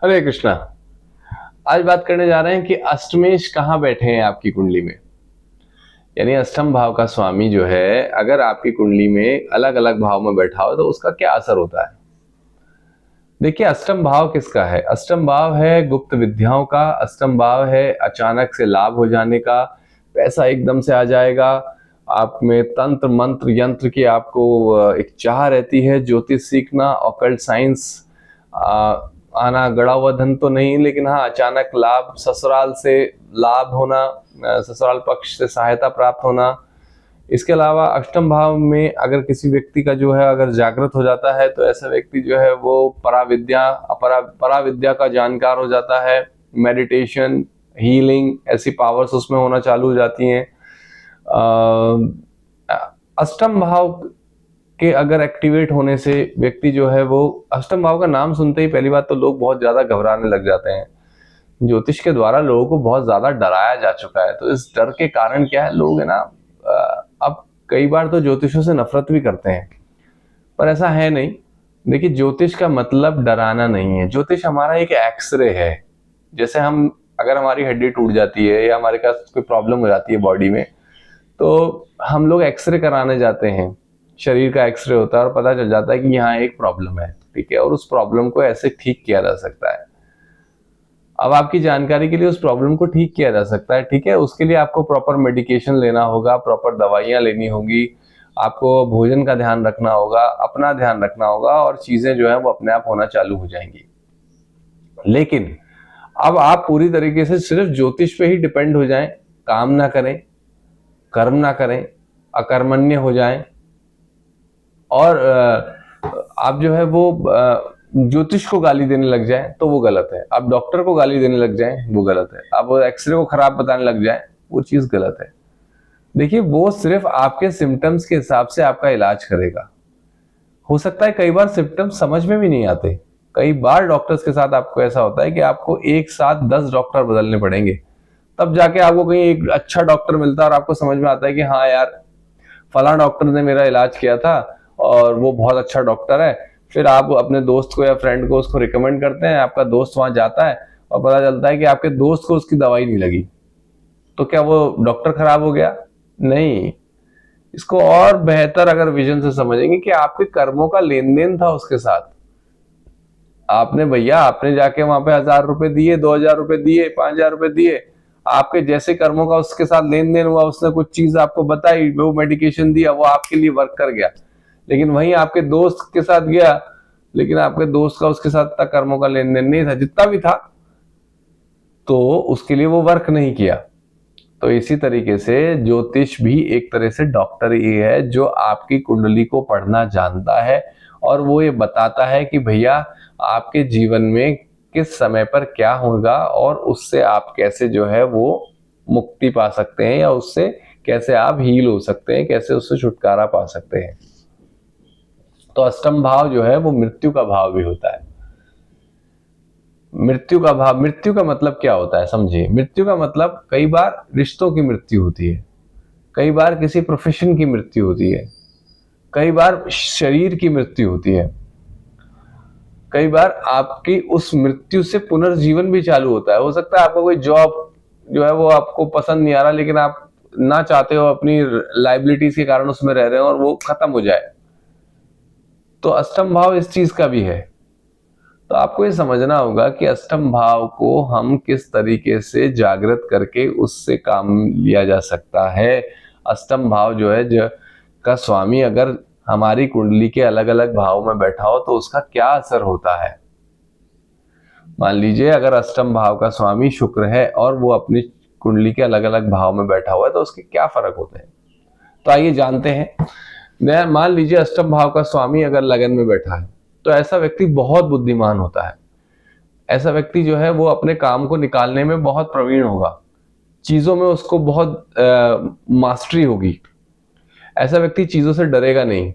हरे कृष्णा। आज बात करने जा रहे हैं कि अष्टमेश कहाँ बैठे हैं आपकी कुंडली में। यानी अष्टम भाव का स्वामी जो है अगर आपकी कुंडली में अलग अलग भाव में बैठा हो तो उसका क्या असर होता है। देखिए, अष्टम भाव किसका है? अष्टम भाव है गुप्त विद्याओं का। अष्टम भाव है अचानक से लाभ हो जाने का, पैसा एकदम से आ जाएगा। आप में तंत्र मंत्र यंत्र की आपको एक चाह रहती है, ज्योतिष सीखना, ऑकल्ट साइंस आना। गड़ा हुआ धन तो नहीं, लेकिन हाँ अचानक लाभ, ससुराल से लाभ होना, ससुराल पक्ष से सहायता प्राप्त होना। इसके अलावा अष्टम भाव में अगर किसी व्यक्ति का जो है अगर जागृत हो जाता है तो ऐसा व्यक्ति जो है वो पराविद्या का जानकार हो जाता है। मेडिटेशन, हीलिंग, ऐसी पावर्स उसमें होना चालू हो जाती हैं। अष्टम भाव के अगर एक्टिवेट होने से व्यक्ति जो है वो, अष्टम भाव का नाम सुनते ही पहली बात तो लोग बहुत ज्यादा घबराने लग जाते हैं। ज्योतिष के द्वारा लोगों को बहुत ज्यादा डराया जा चुका है, तो इस डर के कारण क्या है, लोग है ना अब कई बार तो ज्योतिषों से नफरत भी करते हैं, पर ऐसा है नहीं। देखिए, ज्योतिष का मतलब डराना नहीं है। ज्योतिष हमारा एक एक्सरे है। जैसे हम, अगर हमारी हड्डी टूट जाती है या हमारे पास कोई प्रॉब्लम हो जाती है बॉडी में, तो हम लोग एक्सरे कराने जाते हैं। शरीर का एक्सरे होता है और पता चल जाता है कि यहाँ एक प्रॉब्लम है, ठीक है, और उस प्रॉब्लम को ऐसे ठीक किया जा सकता है। अब आपकी जानकारी के लिए, उस प्रॉब्लम को ठीक किया जा सकता है, ठीक है। उसके लिए आपको प्रॉपर मेडिकेशन लेना होगा, प्रॉपर दवाइयां लेनी होगी, आपको भोजन का ध्यान रखना होगा, अपना ध्यान रखना होगा, और चीजें जो है वो अपने आप होना चालू हो जाएंगी। लेकिन अब आप पूरी तरीके से सिर्फ ज्योतिष पे ही डिपेंड हो जाएं, काम ना करें, कर्म ना करें, अकर्मण्य हो जाएं, और आप जो है वो ज्योतिष को गाली देने लग जाए तो वो गलत है। आप डॉक्टर को गाली देने लग जाए वो गलत है। आप एक्सरे को खराब बताने लग जाए वो चीज गलत है। देखिए, वो सिर्फ आपके सिम्टम्स के हिसाब से आपका इलाज करेगा। हो सकता है कई बार सिम्टम्स समझ में भी नहीं आते। कई बार डॉक्टर्स के साथ आपको ऐसा होता है कि आपको एक साथ 10 डॉक्टर बदलने पड़ेंगे, तब जाके आपको कहीं एक अच्छा डॉक्टर मिलता है और आपको समझ में आता है कि हाँ यार, फला डॉक्टर ने मेरा इलाज किया था और वो बहुत अच्छा डॉक्टर है। फिर आप अपने दोस्त को या फ्रेंड को उसको रिकमेंड करते हैं, आपका दोस्त वहां जाता है और पता चलता है कि आपके दोस्त को उसकी दवाई नहीं लगी। तो क्या वो डॉक्टर खराब हो गया? नहीं। इसको और बेहतर अगर विजन से समझेंगे कि आपके कर्मों का लेन देन था उसके साथ। आपने जाके वहां पे 1,000 रुपए दिए, 2,000 रुपए दिए, 5,000 रुपए दिए, आपके जैसे कर्मों का उसके साथ लेन देन हुआ, उसने कुछ चीज आपको बताई, वो मेडिकेशन दिया, वो आपके लिए वर्क कर गया। लेकिन वहीं आपके दोस्त के साथ गया, लेकिन आपके दोस्त का उसके साथ इतना कर्मों का लेन देन नहीं था, जितना भी था तो उसके लिए वो वर्क नहीं किया। तो इसी तरीके से ज्योतिष भी एक तरह से डॉक्टर ही है, जो आपकी कुंडली को पढ़ना जानता है और वो ये बताता है कि भैया आपके जीवन में किस समय पर क्या होगा और उससे आप कैसे जो है वो मुक्ति पा सकते हैं, या उससे कैसे आप हील हो सकते हैं, कैसे उससे छुटकारा पा सकते हैं। तो अष्टम भाव जो है वो मृत्यु का भाव भी होता है। मृत्यु का भाव, मृत्यु का मतलब क्या होता है समझिए। मृत्यु का मतलब कई बार रिश्तों की मृत्यु होती है, कई बार किसी प्रोफेशन की मृत्यु होती है, कई बार शरीर की मृत्यु होती है, कई बार आपकी उस मृत्यु से पुनर्जीवन भी चालू होता है। हो सकता है आपका कोई जॉब जो है वो आपको पसंद नहीं आ रहा, लेकिन आप ना चाहते हो, अपनी लाइबिलिटीज के कारण उसमें रह रहे हो और वो खत्म हो जाए। तो अष्टम भाव इस चीज का भी है। तो आपको ये समझना होगा कि अष्टम भाव को हम किस तरीके से जागृत करके उससे काम लिया जा सकता है। अष्टम भाव जो है का स्वामी अगर हमारी कुंडली के अलग अलग भाव में बैठा हो तो उसका क्या असर होता है। मान लीजिए अगर अष्टम भाव का स्वामी शुक्र है और वो अपनी कुंडली के अलग अलग भाव में बैठा हुआ है तो उसके क्या फर्क होते हैं, तो आइए जानते हैं। मान लीजिए अष्टम भाव का स्वामी अगर लगन में बैठा है तो ऐसा व्यक्ति बहुत बुद्धिमान होता है। ऐसा व्यक्ति जो है वो अपने काम को निकालने में बहुत प्रवीण होगा, चीजों में उसको बहुत मास्टरी होगी। ऐसा व्यक्ति चीजों से डरेगा नहीं,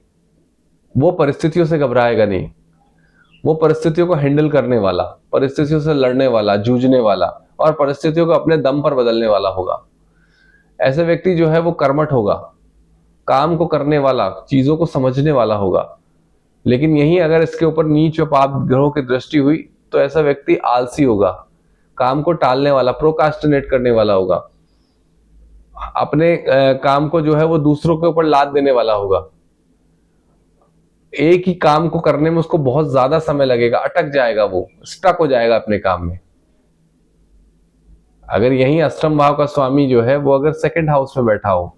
वो परिस्थितियों से घबराएगा नहीं, वो परिस्थितियों को हैंडल करने वाला, परिस्थितियों से लड़ने वाला, जूझने वाला और परिस्थितियों को अपने दम पर बदलने वाला होगा। ऐसे व्यक्ति जो है वो कर्मठ होगा, काम को करने वाला, चीजों को समझने वाला होगा। लेकिन यही अगर इसके ऊपर नीच और पाप ग्रहों की दृष्टि हुई तो ऐसा व्यक्ति आलसी होगा, काम को टालने वाला, प्रोकास्टिनेट करने वाला होगा, अपने काम को जो है वो दूसरों के ऊपर लाद देने वाला होगा। एक ही काम को करने में उसको बहुत ज्यादा समय लगेगा, अटक जाएगा, वो स्टक हो जाएगा अपने काम में। अगर यही अष्टम भाव का स्वामी जो है वो अगर सेकंड हाउस में बैठा हो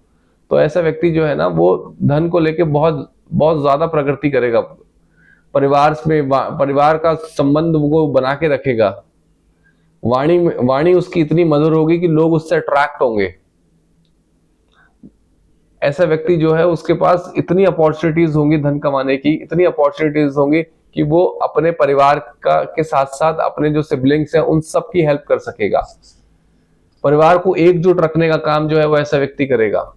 तो ऐसा व्यक्ति जो है ना वो धन को लेके बहुत बहुत ज्यादा प्रगति करेगा, परिवार का संबंध वो बना के रखेगा, वाणी उसकी इतनी मधुर होगी कि लोग उससे अट्रैक्ट होंगे। ऐसा व्यक्ति जो है उसके पास इतनी अपॉर्चुनिटीज होंगी धन कमाने की, इतनी अपॉर्चुनिटीज होंगी कि वो अपने परिवार का के साथ साथ अपने जो सिबलिंग्स हैं उन सब की हेल्प कर सकेगा। परिवार को एकजुट रखने का काम जो है वो ऐसा व्यक्ति करेगा।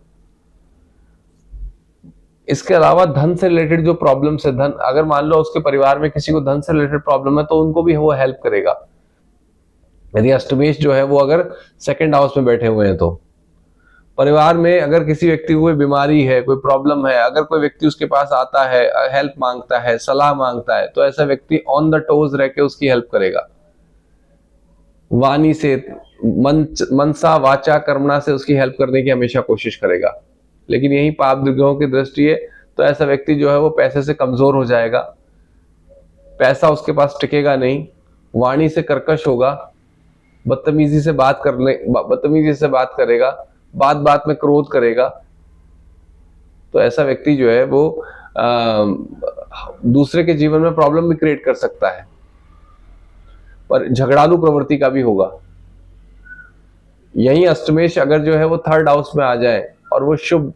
इसके अलावा धन से रिलेटेड जो प्रॉब्लम्स है, धन अगर मान लो उसके परिवार में किसी को धन से रिलेटेड प्रॉब्लम है तो उनको भी वो हेल्प करेगा। यदि अष्टमेश जो है वो अगर सेकंड हाउस में बैठे हुए हैं तो परिवार में अगर किसी व्यक्ति को कोई बीमारी है, कोई प्रॉब्लम है, अगर कोई व्यक्ति उसके पास आता है, हेल्प मांगता है, सलाह मांगता है, तो ऐसा व्यक्ति ऑन द टोज रह के उसकी हेल्प करेगा। वाणी से, मनसा वाचा कर्मणा से उसकी हेल्प करने की हमेशा कोशिश करेगा। लेकिन यही पाप ग्रहों की दृष्टि है तो ऐसा व्यक्ति जो है वो पैसे से कमजोर हो जाएगा, पैसा उसके पास टिकेगा नहीं, वाणी से कर्कश होगा, बदतमीजी से बात करेगा, बात बात में क्रोध करेगा। तो ऐसा व्यक्ति जो है वो दूसरे के जीवन में प्रॉब्लम भी क्रिएट कर सकता है, पर झगड़ालू प्रवृत्ति का भी होगा। यही अष्टमेश अगर जो है वो थर्ड हाउस में आ जाए और वो शुभ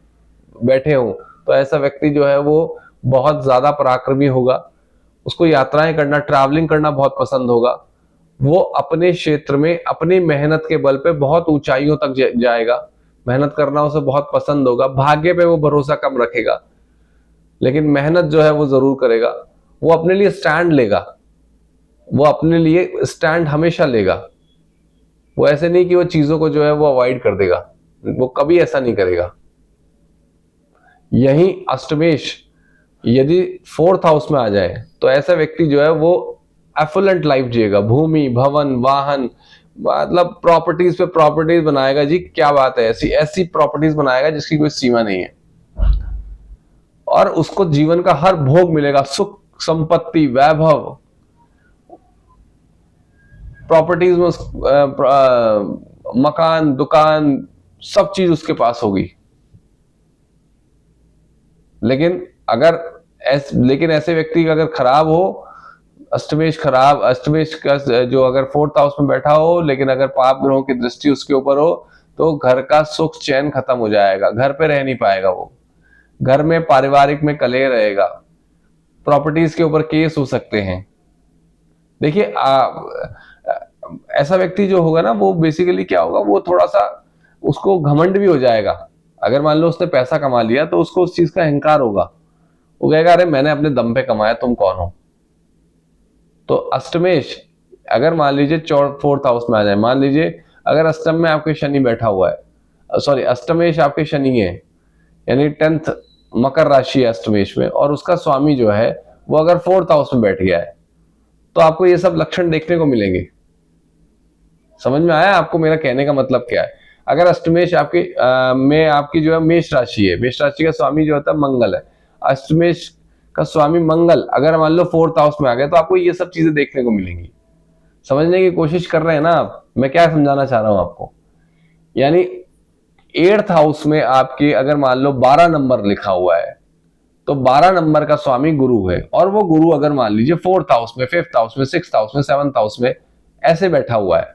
बैठे हों तो ऐसा व्यक्ति जो है वो बहुत ज्यादा पराक्रमी होगा, उसको यात्राएं करना, ट्रैवलिंग करना बहुत पसंद होगा, वो अपने क्षेत्र में अपनी मेहनत के बल पे बहुत ऊंचाइयों तक जाएगा, मेहनत करना उसे बहुत पसंद होगा। भाग्य पे वो भरोसा कम रखेगा लेकिन मेहनत जो है वो जरूर करेगा। वो अपने लिए स्टैंड लेगा, वो अपने लिए स्टैंड हमेशा लेगा। वो ऐसे नहीं कि वो चीजों को जो है वो अवॉइड कर देगा, वो कभी ऐसा नहीं करेगा। यही अष्टमेश यदि फोर्थ हाउस में आ जाए तो ऐसा व्यक्ति जो है वो एफुलेंट लाइफ जिएगा, भूमि, भवन, वाहन, मतलब प्रॉपर्टीज पे प्रॉपर्टीज बनाएगा। जी क्या बात है, ऐसी ऐसी प्रॉपर्टीज बनाएगा जिसकी कोई सीमा नहीं है, और उसको जीवन का हर भोग मिलेगा, सुख, संपत्ति, वैभव, प्रॉपर्टीज में मकान, दुकान, सब चीज उसके पास होगी। लेकिन ऐसे व्यक्ति का अगर खराब हो, अष्टमेश का जो अगर फोर्थ हाउस में बैठा हो, लेकिन अगर पाप ग्रहों की दृष्टि उसके ऊपर हो तो घर का सुख चैन खत्म हो जाएगा, घर पे रह नहीं पाएगा, वो घर में पारिवारिक में कलह रहेगा, प्रॉपर्टीज के ऊपर केस हो सकते हैं। देखिए ऐसा व्यक्ति जो होगा ना वो बेसिकली क्या होगा, वो थोड़ा सा उसको घमंड भी हो जाएगा। अगर मान लो उसने पैसा कमा लिया तो उसको उस चीज का अहंकार होगा, वो कहेगा अरे मैंने अपने दम पे कमाया, तुम कौन हो। तो अष्टमेश अगर मान लीजिए फोर्थ हाउस में आ जाए, मान लीजिए अगर अष्टम में आपके शनि बैठा हुआ है, सॉरी अष्टमेश आपके शनि है, यानी 10th मकर राशि है अष्टमेश में, और उसका स्वामी जो है वो अगर फोर्थ हाउस में बैठ गया है तो आपको ये सब लक्षण देखने को मिलेंगे। समझ में आया आपको मेरा कहने का मतलब क्या है? अगर अष्टमेश आपकी जो है मेष राशि है, मेष राशि का स्वामी जो होता है मंगल है, अष्टमेश का स्वामी मंगल अगर मान लो फोर्थ हाउस में आ गया तो आपको ये सब चीजें देखने को मिलेंगी। समझने की कोशिश कर रहे हैं ना आप, मैं क्या समझाना चाह रहा हूं आपको? यानी 8th हाउस में आपके अगर मान लो 12 नंबर लिखा हुआ है तो 12 नंबर का स्वामी गुरु है, और वो गुरु अगर मान लीजिए फोर्थ हाउस में, फिफ्थ हाउस में, सिक्स्थ हाउस में, सेवंथ हाउस में ऐसे बैठा हुआ है,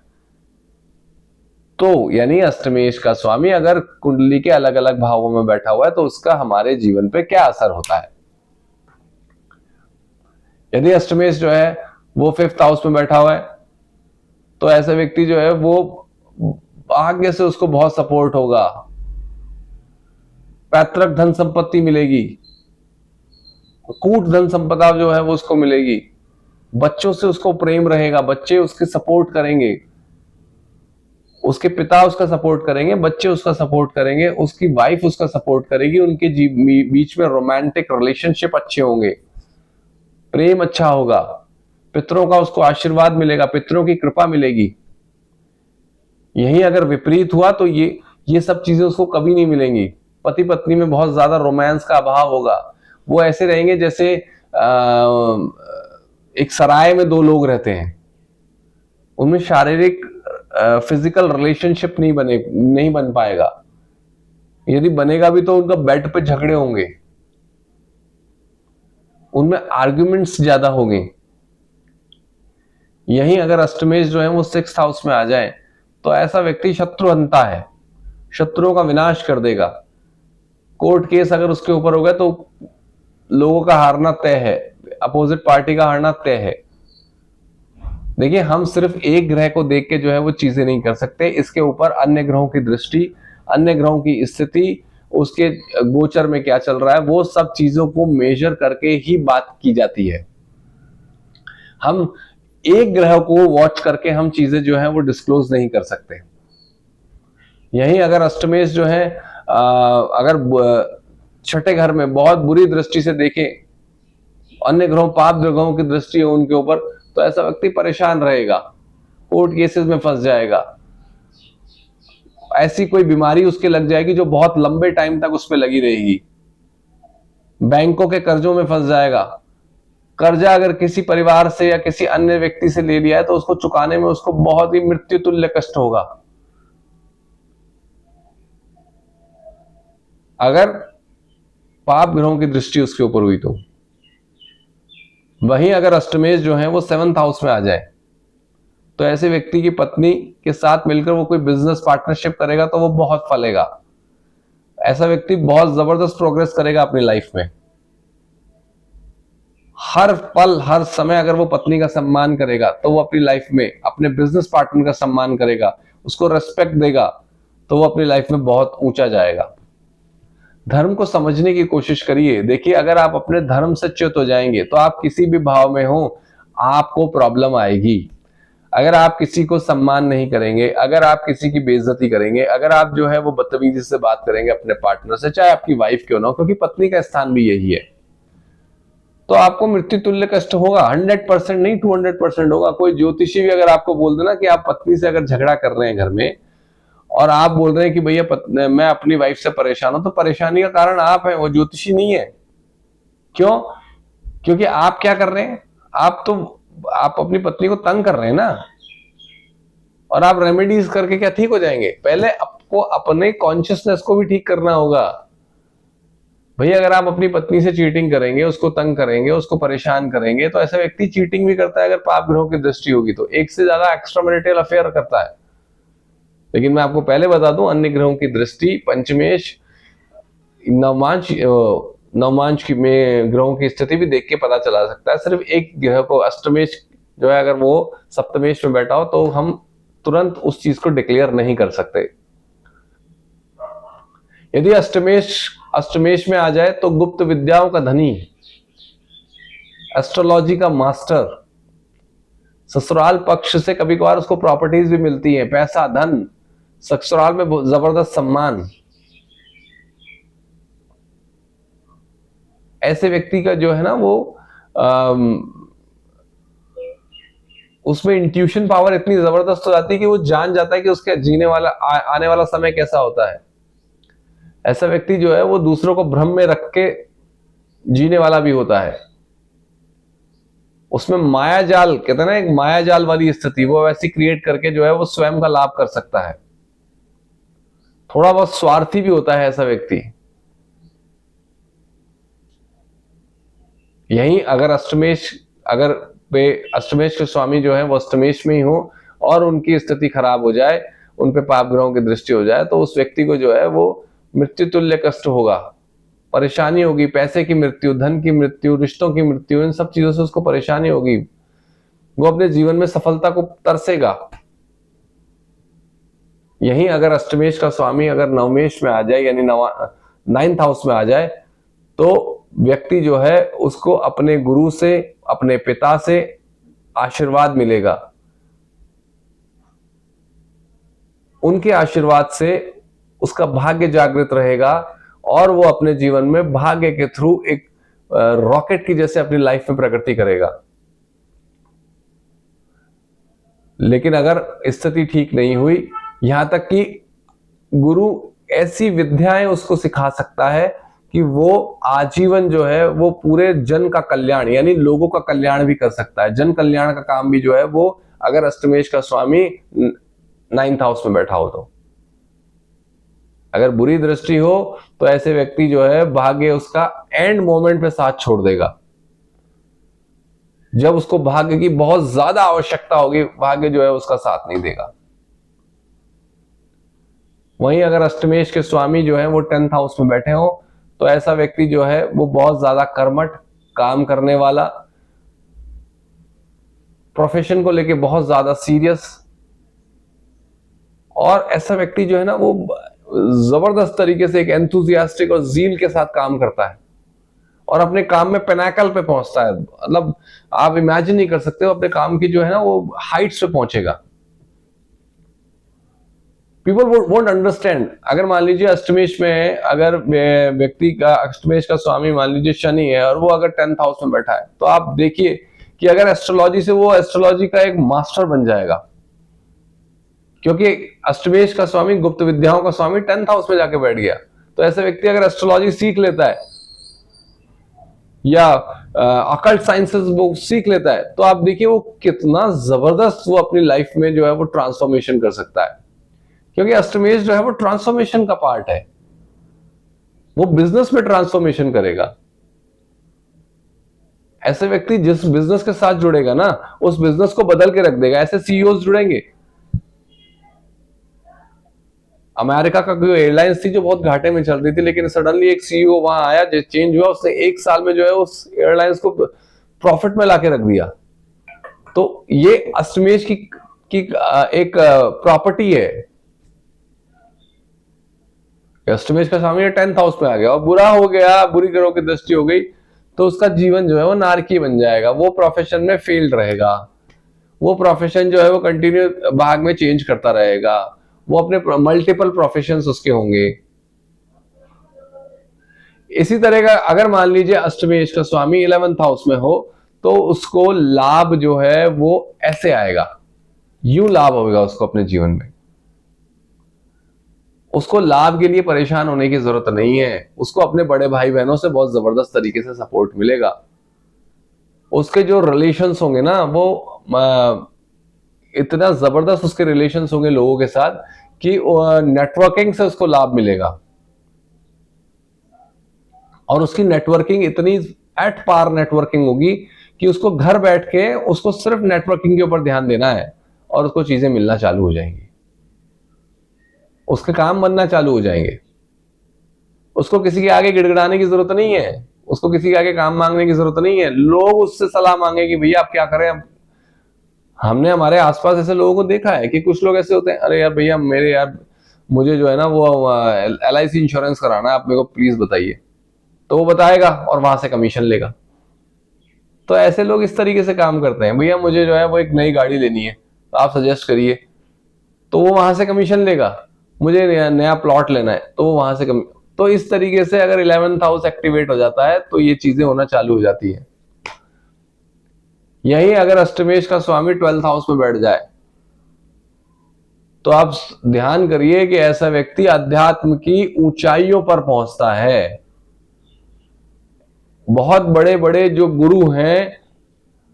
तो यानी अष्टमेश का स्वामी अगर कुंडली के अलग अलग भावों में बैठा हुआ है तो उसका हमारे जीवन पे क्या असर होता है। यदि अष्टमेश जो है वो फिफ्थ हाउस में बैठा हुआ है तो ऐसा व्यक्ति जो है वो भाग्य से उसको बहुत सपोर्ट होगा, पैतृक धन संपत्ति मिलेगी, कूट धन संपदा जो है वो उसको मिलेगी, बच्चों से उसको प्रेम रहेगा, बच्चे उसके सपोर्ट करेंगे, उसके पिता उसका सपोर्ट करेंगे, बच्चे उसका सपोर्ट करेंगे, उसकी वाइफ उसका सपोर्ट करेगी, उनके बीच में रोमांटिक रिलेशनशिप अच्छे होंगे, प्रेम अच्छा होगा, पितरों का उसको आशीर्वाद मिलेगा, पितरों की कृपा मिलेगी। यही अगर विपरीत हुआ तो ये सब चीजें उसको कभी नहीं मिलेंगी। पति पत्नी में बहुत ज्यादा रोमांस का अभाव होगा। वो ऐसे रहेंगे जैसे एक सराय में दो लोग रहते हैं, उनमें शारीरिक फिजिकल रिलेशनशिप नहीं बन पाएगा। यदि बनेगा भी तो उनका बेड पे झगड़े होंगे, उनमें आर्ग्यूमेंट्स ज्यादा होंगे। यहीं अगर अष्टमेश जो है वो 6th हाउस में आ जाए तो ऐसा व्यक्ति शत्रुहंता है, शत्रुओं का विनाश कर देगा। कोर्ट केस अगर उसके ऊपर हो गया तो लोगों का हारना तय है, अपोजिट पार्टी का हारना तय है। देखिए, हम सिर्फ एक ग्रह को देख के जो है वो चीजें नहीं कर सकते, इसके ऊपर अन्य ग्रहों की दृष्टि, अन्य ग्रहों की स्थिति, उसके गोचर में क्या चल रहा है, वो सब चीजों को मेजर करके ही बात की जाती है। हम एक ग्रह को वॉच करके हम चीजें जो है वो डिस्क्लोज नहीं कर सकते। यही अगर अष्टमेश जो है अगर छठे घर में बहुत बुरी दृष्टि से देखे, अन्य ग्रहों, पाप ग्रहों की दृष्टि है उनके ऊपर, तो ऐसा व्यक्ति परेशान रहेगा, कोर्ट केसेस में फंस जाएगा, ऐसी कोई बीमारी उसके लग जाएगी जो बहुत लंबे टाइम तक उस पर लगी रहेगी, बैंकों के कर्जों में फंस जाएगा। कर्जा अगर किसी परिवार से या किसी अन्य व्यक्ति से ले लिया है तो उसको चुकाने में उसको बहुत ही मृत्यु तुल्य कष्ट होगा। अगर पाप ग्रहों की दृष्टि उसके ऊपर हुई तो। वहीं अगर अष्टमेश जो है वो 7th हाउस में आ जाए तो ऐसे व्यक्ति की पत्नी के साथ मिलकर वो कोई बिजनेस पार्टनरशिप करेगा तो वो बहुत फलेगा। ऐसा व्यक्ति बहुत जबरदस्त प्रोग्रेस करेगा अपनी लाइफ में। हर पल हर समय अगर वो पत्नी का सम्मान करेगा तो वो अपनी लाइफ में अपने बिजनेस पार्टनर का सम्मान करेगा, उसको रेस्पेक्ट देगा, तो वो अपनी लाइफ में बहुत ऊंचा जाएगा। धर्म को समझने की कोशिश करिए। देखिए, अगर आप अपने धर्म से च्युत हो जाएंगे तो आप किसी भी भाव में हो आपको प्रॉब्लम आएगी। अगर आप किसी को सम्मान नहीं करेंगे, अगर आप किसी की बेइज्जती करेंगे, अगर आप जो है वो बदतमीजी से बात करेंगे अपने पार्टनर से, चाहे आपकी वाइफ क्यों ना हो, क्योंकि पत्नी का स्थान भी यही है, तो आपको मृत्यु तुल्य कष्ट होगा। 100% नहीं, 200% होगा। कोई ज्योतिषी भी अगर आपको बोल देना कि आप पत्नी से अगर झगड़ा कर रहे हैं घर में और आप बोल रहे हैं कि भैया मैं अपनी वाइफ से परेशान हूं, तो परेशानी का कारण आप हैं, वो ज्योतिषी नहीं है। क्यों? क्योंकि आप क्या कर रहे हैं, आप अपनी पत्नी को तंग कर रहे हैं ना, और आप रेमेडीज करके क्या ठीक हो जाएंगे? पहले आपको अपने कॉन्शियसनेस को भी ठीक करना होगा। भैया, अगर आप अपनी पत्नी से चीटिंग करेंगे, उसको तंग करेंगे, उसको परेशान करेंगे, तो ऐसा व्यक्ति चीटिंग भी करता है। अगर पाप ग्रहों की दृष्टि होगी तो एक से ज्यादा एक्स्ट्रा मैरिटल अफेयर करता है। लेकिन मैं आपको पहले बता दूं, अन्य ग्रहों की दृष्टि, पंचमेश, नवमांश में ग्रहों की स्थिति भी देख के पता चला सकता है। सिर्फ एक ग्रह को, अष्टमेश जो है, अगर वो सप्तमेश में बैठा हो तो हम तुरंत उस चीज को डिक्लेयर नहीं कर सकते। यदि अष्टमेश में आ जाए तो गुप्त विद्याओं का धनी, एस्ट्रोलॉजी का मास्टर, ससुराल पक्ष से कभी कभार उसको प्रॉपर्टीज भी मिलती हैं, पैसा, धन, ससुराल में जबरदस्त सम्मान। ऐसे व्यक्ति का जो है ना वो उसमें इंट्यूशन पावर इतनी जबरदस्त हो जाती है कि वो जान जाता है कि उसके आने वाला समय कैसा होता है। ऐसा व्यक्ति जो है वो दूसरों को भ्रम में रख के जीने वाला भी होता है। उसमें माया जाल, कहते हैं ना, एक माया जाल वाली स्थिति वो वैसी क्रिएट करके जो है वो स्वयं का लाभ कर सकता है। थोड़ा बहुत स्वार्थी भी होता है ऐसा व्यक्ति। यही अगर अष्टमेश के स्वामी जो है वो अष्टमेश में ही हो और उनकी स्थिति खराब हो जाए, उन पे पाप ग्रहों की दृष्टि हो जाए, तो उस व्यक्ति को जो है वो मृत्यु तुल्य कष्ट होगा, परेशानी होगी, पैसे की मृत्यु, धन की मृत्यु, रिश्तों की मृत्यु, इन सब चीजों से उसको परेशानी होगी। वो अपने जीवन में सफलता को तरसेगा। यही अगर अष्टमेश का स्वामी अगर नवमेश में आ जाए, यानी 9th हाउस में आ जाए, तो व्यक्ति जो है उसको अपने गुरु से, अपने पिता से आशीर्वाद मिलेगा। उनके आशीर्वाद से उसका भाग्य जागृत रहेगा और वो अपने जीवन में भाग्य के थ्रू एक रॉकेट की जैसे अपनी लाइफ में प्रगति करेगा। लेकिन अगर स्थिति ठीक नहीं हुई, यहां तक कि गुरु ऐसी विद्याएं उसको सिखा सकता है कि वो आजीवन जो है वो पूरे जन का कल्याण यानी लोगों का कल्याण भी कर सकता है। जन कल्याण का काम भी जो है वो अगर अष्टमेश का स्वामी 9th हाउस में बैठा हो तो, अगर बुरी दृष्टि हो तो ऐसे व्यक्ति जो है भाग्य उसका एंड मोमेंट पे साथ छोड़ देगा। जब उसको भाग्य की बहुत ज्यादा आवश्यकता होगी, भाग्य जो है उसका साथ नहीं देगा। वहीं अगर अष्टमेश के स्वामी जो है वो 10th हाउस में बैठे हो तो ऐसा व्यक्ति जो है वो बहुत ज्यादा कर्मठ, काम करने वाला, प्रोफेशन को लेके बहुत ज्यादा सीरियस, और ऐसा व्यक्ति जो है ना वो जबरदस्त तरीके से एक एंथुजियास्टिक और जील के साथ काम करता है और अपने काम में पिनाकल पे पहुंचता है। मतलब आप इमेजिन नहीं कर सकते हो, अपने काम की जो है ना वो हाइट्स पे पहुंचेगा। People won't understand. अगर मान लीजिए अष्टमेश में है, अगर व्यक्ति का अष्टमेश का स्वामी मान लीजिए शनि है और वो अगर 10th हाउस में बैठा है, तो आप देखिए कि अगर एस्ट्रोलॉजी से वो एस्ट्रोलॉजी का एक मास्टर बन जाएगा, क्योंकि अष्टमेश का स्वामी गुप्त विद्याओं का स्वामी 10th हाउस में जाके बैठ गया। तो ऐसा व्यक्ति अगर एस्ट्रोलॉजी सीख लेता है या अकल्ट साइंसेस वो सीख लेता है, तो आप देखिए वो कितना जबरदस्त वो अपनी लाइफ में जो है वो ट्रांसफॉर्मेशन कर सकता है। क्योंकि अष्टमेश जो है वो ट्रांसफॉर्मेशन का पार्ट है, वो बिजनेस में ट्रांसफॉर्मेशन करेगा। ऐसे व्यक्ति जिस बिजनेस के साथ जुड़ेगा ना, उस बिजनेस को बदल के रख देगा। ऐसे सीईओज जुड़ेंगे। अमेरिका का कोई एयरलाइंस थी जो बहुत घाटे में चल रही थी, लेकिन सडनली एक सीईओ वहां आया, जो चेंज हुआ, उसने 1 साल में जो है उस एयरलाइंस को प्रॉफिट में लाके रख दिया। तो ये अष्टमेश की एक प्रॉपर्टी है। अष्टमेश का स्वामी 10th हाउस में आ गया और बुरा हो गया, बुरी ग्रहों की दृष्टि हो गई, तो उसका जीवन जो है वो नारकी बन जाएगा। वो प्रोफेशन में फेल्ड रहेगा, वो प्रोफेशन जो है वो कंटिन्यू भाग में चेंज करता रहेगा, वो अपने मल्टीपल प्रोफेशंस उसके होंगे। इसी तरह का अगर मान लीजिए अष्टमेश का स्वामी 11th हाउस में हो, तो उसको लाभ जो है वो ऐसे आएगा, यूं लाभ होगा उसको अपने जीवन में। उसको लाभ के लिए परेशान होने की जरूरत नहीं है। उसको अपने बड़े भाई बहनों से बहुत जबरदस्त तरीके से सपोर्ट मिलेगा। उसके जो रिलेशंस होंगे ना, वो इतना जबरदस्त उसके रिलेशंस होंगे लोगों के साथ कि नेटवर्किंग से उसको लाभ मिलेगा। और उसकी नेटवर्किंग इतनी एट पार नेटवर्किंग होगी कि उसको घर बैठ के उसको सिर्फ नेटवर्किंग के ऊपर ध्यान देना है और उसको चीजें मिलना चालू हो जाएंगी, उसके काम बनना चालू हो जाएंगे। उसको किसी के आगे गिड़गिड़ाने की जरूरत नहीं है, उसको किसी के आगे काम मांगने की जरूरत नहीं है। लोग उससे सलाह मांगे कि भैया आप क्या करें। हमने हमारे आसपास ऐसे लोगों को देखा है कि कुछ लोग ऐसे होते हैं, अरे यार भैया मेरे यार मुझे जो है ना वो LIC इंश्योरेंस कराना है, आप मेरे को प्लीज बताइए। तो वो बताएगा और वहां से कमीशन लेगा। तो ऐसे लोग इस तरीके से काम करते हैं, भैया मुझे जो है वो एक नई गाड़ी लेनी है, तो आप सजेस्ट करिए, तो वो वहां से कमीशन लेगा। मुझे नया प्लॉट लेना है, तो वो वहां से तो इस तरीके से अगर 11th हाउस एक्टिवेट हो जाता है तो ये चीजें होना चालू हो जाती है। यही अगर अष्टमेश का स्वामी 12th हाउस में बैठ जाए, तो आप ध्यान करिए कि ऐसा व्यक्ति अध्यात्म की ऊंचाइयों पर पहुंचता है। बहुत बड़े बड़े जो गुरु हैं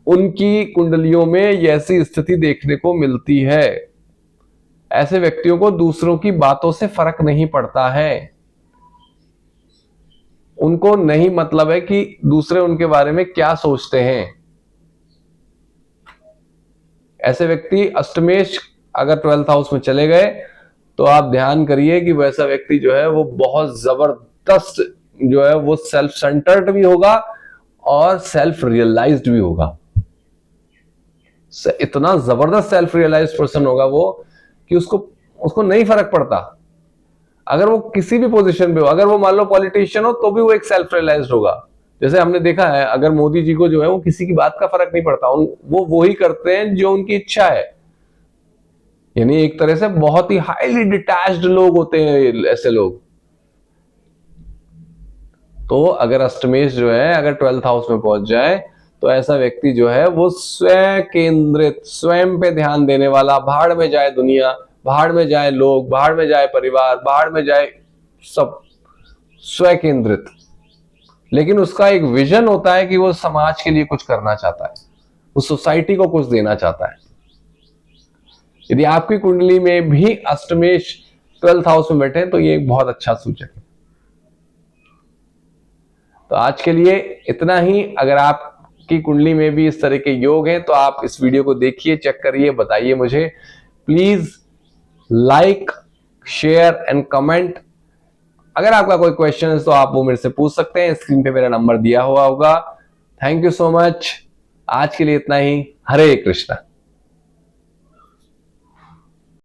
उनकी कुंडलियों में ऐसी स्थिति देखने को मिलती है। ऐसे व्यक्तियों को दूसरों की बातों से फर्क नहीं पड़ता है। उनको नहीं मतलब है कि दूसरे उनके बारे में क्या सोचते हैं। ऐसे व्यक्ति अष्टमेश अगर 12th हाउस में चले गए तो आप ध्यान करिए कि वैसा व्यक्ति जो है वो बहुत जबरदस्त जो है वो सेल्फ सेंटर्ड भी होगा और सेल्फ रियलाइज्ड भी होगा। इतना जबरदस्त सेल्फ रियलाइज्ड पर्सन होगा वो कि उसको नहीं फर्क पड़ता अगर वो किसी भी पोजीशन पे हो। अगर वो मान लो पॉलिटिशियन हो तो भी वो एक सेल्फ रियलाइज्ड होगा। जैसे हमने देखा है, अगर मोदी जी को जो है वो किसी की बात का फर्क नहीं पड़ता, वो ही करते हैं जो उनकी इच्छा है। यानी एक तरह से बहुत ही हाईली डिटैच्ड लोग होते हैं ऐसे लोग। तो अगर अष्टमेश जो है अगर 12th हाउस में पहुंच जाए तो ऐसा व्यक्ति जो है वो स्वयं केंद्रित, स्वयं पे ध्यान देने वाला, भाड़ में जाए दुनिया, भाड़ में जाए लोग, भाड़ में जाए परिवार, भाड़ में जाए सब, स्वयं केंद्रित। लेकिन उसका एक विजन होता है कि वो समाज के लिए कुछ करना चाहता है, वो सोसाइटी को कुछ देना चाहता है। यदि आपकी कुंडली में भी अष्टमेश 12th हाउस में बैठे तो ये एक बहुत अच्छा सूचक है। तो आज के लिए इतना ही। अगर आपकी कुंडली में भी इस तरह के योग हैं तो आप इस वीडियो को देखिए, चेक करिए, बताइए मुझे। Please like, share and comment. अगर आपका कोई क्वेश्चन है तो आप वो मेरे से पूछ सकते हैं, स्क्रीन पे मेरा नंबर दिया हुआ होगा। Thank you so much. आज के लिए इतना ही। हरे कृष्णा।